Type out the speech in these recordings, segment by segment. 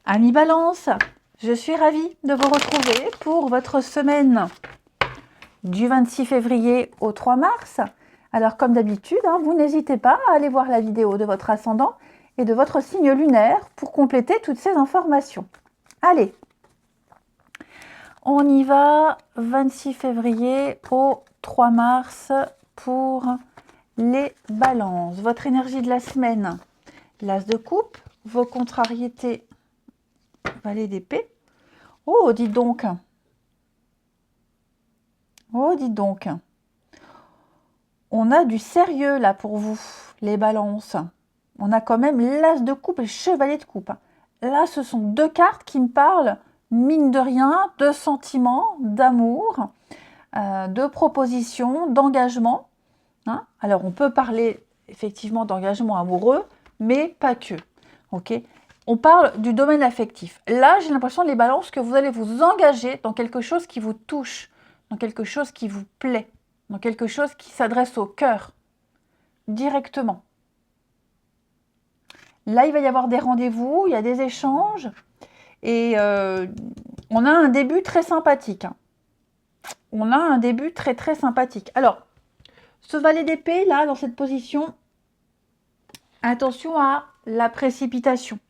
Amis Balance, je suis ravie de vous retrouver pour votre semaine du 26 février au 3 mars. Alors comme d'habitude, vous n'hésitez pas à aller voir la vidéo de votre ascendant et de votre signe lunaire pour compléter toutes ces informations. Allez, on y va, 26 février au 3 mars pour les balances. Votre énergie de la semaine, l'as de coupe, vos contrariétés, valet d'épée. Oh, dites donc. Oh, dites donc. On a du sérieux là pour vous, les balances. On a quand même l'as de coupe et le chevalier de coupe. Là, ce sont deux cartes qui me parlent, mine de rien, de sentiments, d'amour, de propositions, d'engagement. Alors, on peut parler effectivement d'engagement amoureux, mais pas que. Ok. On parle du domaine affectif. Là, j'ai l'impression, les balances, que vous allez vous engager dans quelque chose qui vous touche, dans quelque chose qui vous plaît, dans quelque chose qui s'adresse au cœur, directement. Là, il va y avoir des rendez-vous, il y a des échanges, et on a un début très sympathique. On a un début très très sympathique. Alors, ce valet d'épée, là, dans cette position, attention à la précipitation.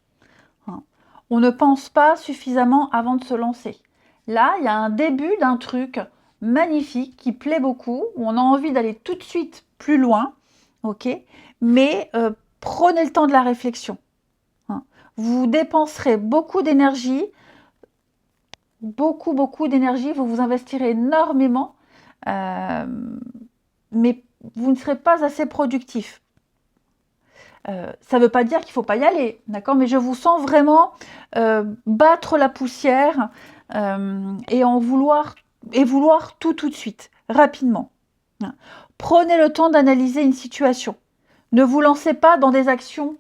On ne pense pas suffisamment avant de se lancer. Là, il y a un début d'un truc magnifique qui plaît beaucoup, où on a envie d'aller tout de suite plus loin, ok. Mais prenez le temps de la réflexion. Vous dépenserez beaucoup d'énergie, beaucoup d'énergie, vous vous investirez énormément, mais vous ne serez pas assez productif. Ça ne veut pas dire qu'il ne faut pas y aller, d'accord? Mais je vous sens vraiment battre la poussière et vouloir tout de suite, rapidement. Prenez le temps d'analyser une situation. Ne vous lancez pas dans des actions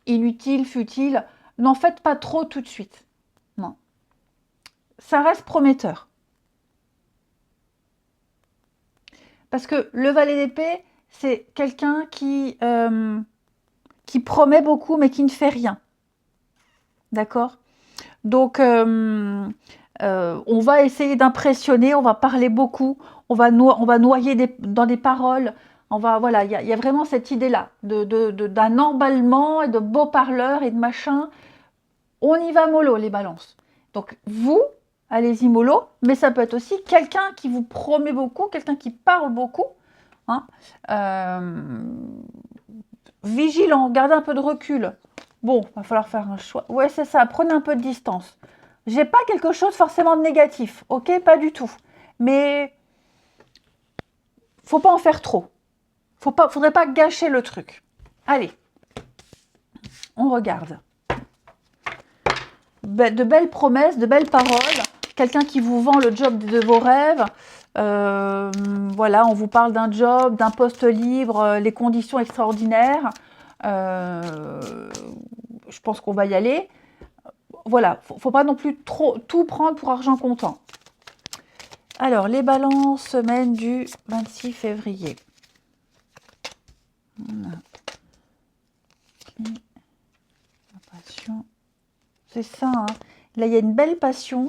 inutiles, futiles. N'en faites pas trop tout de suite. Non. Ça reste prometteur. Parce que le valet d'épée, c'est quelqu'un qui promet beaucoup mais qui ne fait rien. D'accord? Donc, on va essayer d'impressionner, on va parler beaucoup, on va noyer dans des paroles. Voilà, il y a vraiment cette idée-là d'un emballement et de beaux parleurs et de machin. On y va mollo, les balances. Donc, vous, allez-y mollo, mais ça peut être aussi quelqu'un qui vous promet beaucoup, quelqu'un qui parle beaucoup. Vigilant, gardez un peu de recul. Bon, va falloir faire un choix. Ouais, c'est ça, prenez un peu de distance. J'ai pas quelque chose forcément de négatif, ok? Pas du tout. Mais faut pas en faire trop. Faudrait pas gâcher le truc. Allez, on regarde. De belles promesses, de belles paroles. Quelqu'un qui vous vend le job de vos rêves. Voilà, on vous parle d'un job, d'un poste libre, les conditions extraordinaires. Je pense qu'on va y aller. Voilà, faut pas non plus tout prendre pour argent comptant. Alors, les balances, semaine du 26 février. Voilà. La passion. C'est ça, Là, il y a une belle passion.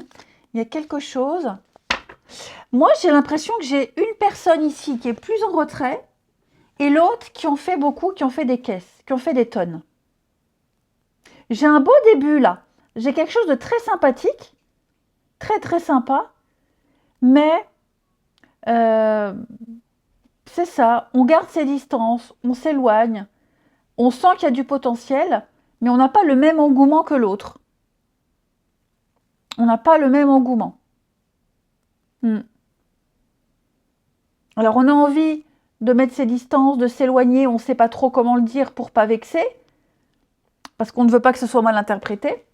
Il y a quelque chose. Moi, j'ai l'impression que j'ai une personne ici qui est plus en retrait et l'autre qui en fait beaucoup, qui en fait des caisses, qui en fait des tonnes. J'ai un beau début, là. J'ai quelque chose de très sympathique, très, très sympa, mais c'est ça, on garde ses distances, on s'éloigne, on sent qu'il y a du potentiel, mais on n'a pas le même engouement que l'autre. On n'a pas le même engouement. Alors, on a envie de mettre ses distances, de s'éloigner, on ne sait pas trop comment le dire pour ne pas vexer, parce qu'on ne veut pas que ce soit mal interprété.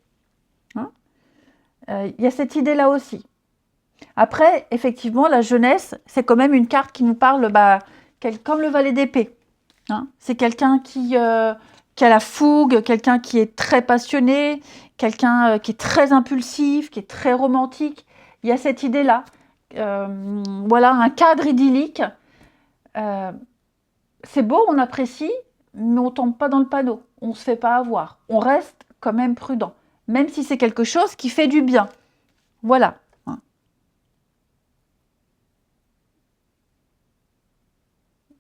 Il y a cette idée-là aussi. Après, effectivement, la jeunesse, c'est quand même une carte qui nous parle, comme le valet d'épée. C'est quelqu'un qui a la fougue, quelqu'un qui est très passionné, quelqu'un qui est très impulsif, qui est très romantique. Il y a cette idée-là. Voilà, un cadre idyllique. C'est beau, on apprécie, mais on ne tombe pas dans le panneau. On ne se fait pas avoir. On reste quand même prudent. même si c'est quelque chose qui fait du bien. Voilà.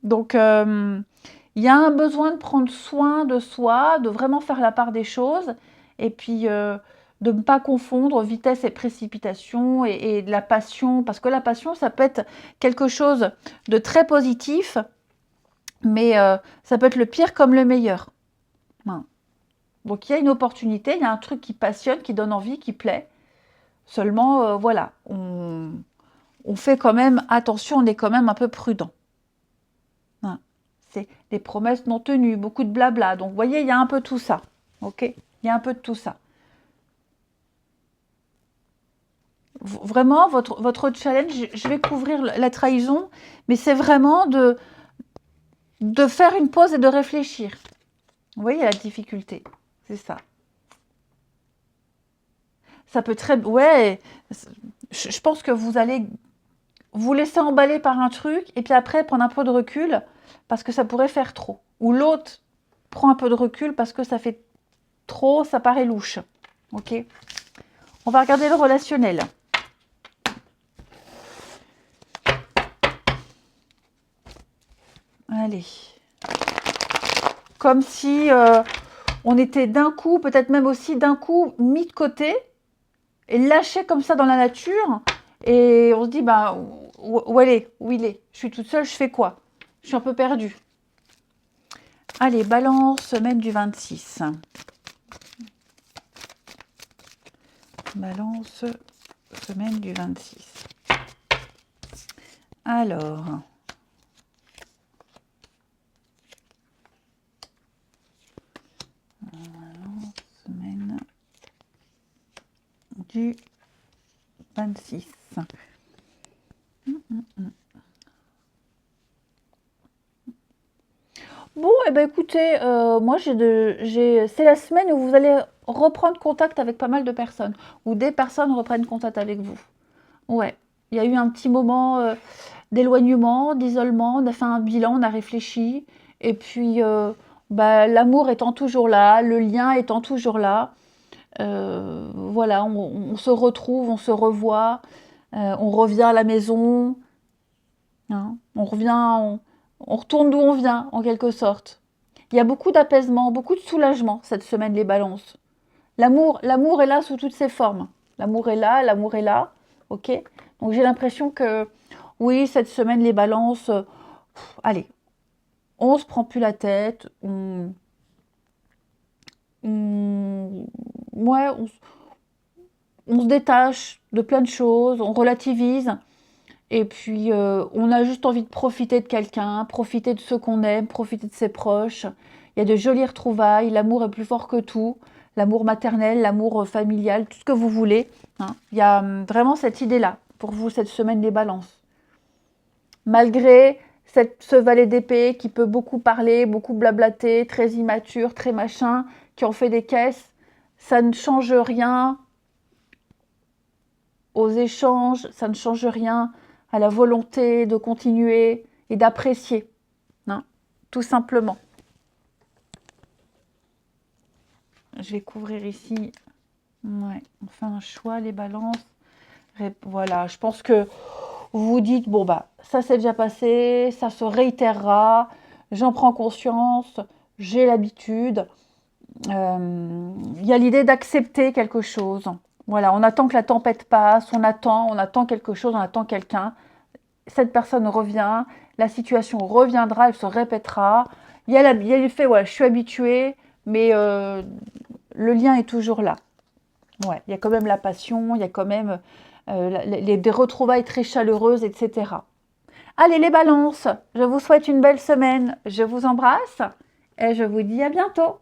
Donc, il y a un besoin de prendre soin de soi, de vraiment faire la part des choses, et puis de ne pas confondre vitesse et précipitation et de la passion, parce que la passion, ça peut être quelque chose de très positif, mais ça peut être le pire comme le meilleur. Voilà. Donc il y a une opportunité, il y a un truc qui passionne, qui donne envie, qui plaît. Seulement, voilà, on fait quand même attention, on est quand même un peu prudent. Voilà. C'est des promesses non tenues, beaucoup de blabla. Donc vous voyez, il y a un peu tout ça. Ok? Il y a un peu de tout ça. Vraiment, votre challenge, je vais couvrir la trahison, mais c'est vraiment de faire une pause et de réfléchir. Vous voyez la difficulté, c'est ça. Ça peut très... Ouais, je pense que vous allez vous laisser emballer par un truc et puis après prendre un peu de recul parce que ça pourrait faire trop. Ou l'autre prend un peu de recul parce que ça fait trop, ça paraît louche. Ok? On va regarder le relationnel. Allez. Comme si on était d'un coup, peut-être même aussi d'un coup, mis de côté et lâché comme ça dans la nature. Et on se dit, bah, où elle est? Où il est? Je suis toute seule, je fais quoi? Je suis un peu perdue. Allez, Balance, semaine du 26. Balance, semaine du 26. Alors... semaine du 26. Bon, eh ben écoutez, moi c'est la semaine où vous allez reprendre contact avec pas mal de personnes, ou des personnes reprennent contact avec vous. Ouais, il y a eu un petit moment d'éloignement, d'isolement, on a fait un bilan, on a réfléchi, et puis bah, l'amour étant toujours là, le lien étant toujours là, voilà, on se retrouve, on se revoit, on revient à la maison, hein, on revient, on retourne d'où on vient, en quelque sorte. Il y a beaucoup d'apaisement, beaucoup de soulagement cette semaine, les balances. L'amour est là sous toutes ses formes. L'amour est là, l'amour est là, ok? Donc j'ai l'impression que, oui, cette semaine, les balances, allez, on se prend plus la tête, ouais, on se détache de plein de choses, on relativise. Et puis, on a juste envie de profiter de quelqu'un, profiter de ceux qu'on aime, profiter de ses proches. Il y a de jolies retrouvailles, l'amour est plus fort que tout. L'amour maternel, l'amour familial, tout ce que vous voulez. Hein. Il y a vraiment cette idée-là pour vous cette semaine des balances. Malgré ce valet d'épée qui peut beaucoup parler, beaucoup blablater, très immature, très machin, qui en fait des caisses, ça ne change rien aux échanges, ça ne change rien à la volonté de continuer et d'apprécier, hein, tout simplement. Je vais couvrir ici. Ouais, on fait un choix, les balances. Voilà, je pense que vous vous dites, bon bah, ça c'est déjà passé, ça se réitérera, j'en prends conscience, j'ai l'habitude. Il y a l'idée d'accepter quelque chose. Voilà, on attend que la tempête passe, on attend quelque chose, on attend quelqu'un. Cette personne revient, la situation reviendra, elle se répétera. Il y a le fait, ouais, je suis habituée, mais le lien est toujours là. Ouais, il y a quand même la passion, il y a quand même des retrouvailles très chaleureuses, etc. Allez, les balances, je vous souhaite une belle semaine. Je vous embrasse et je vous dis à bientôt.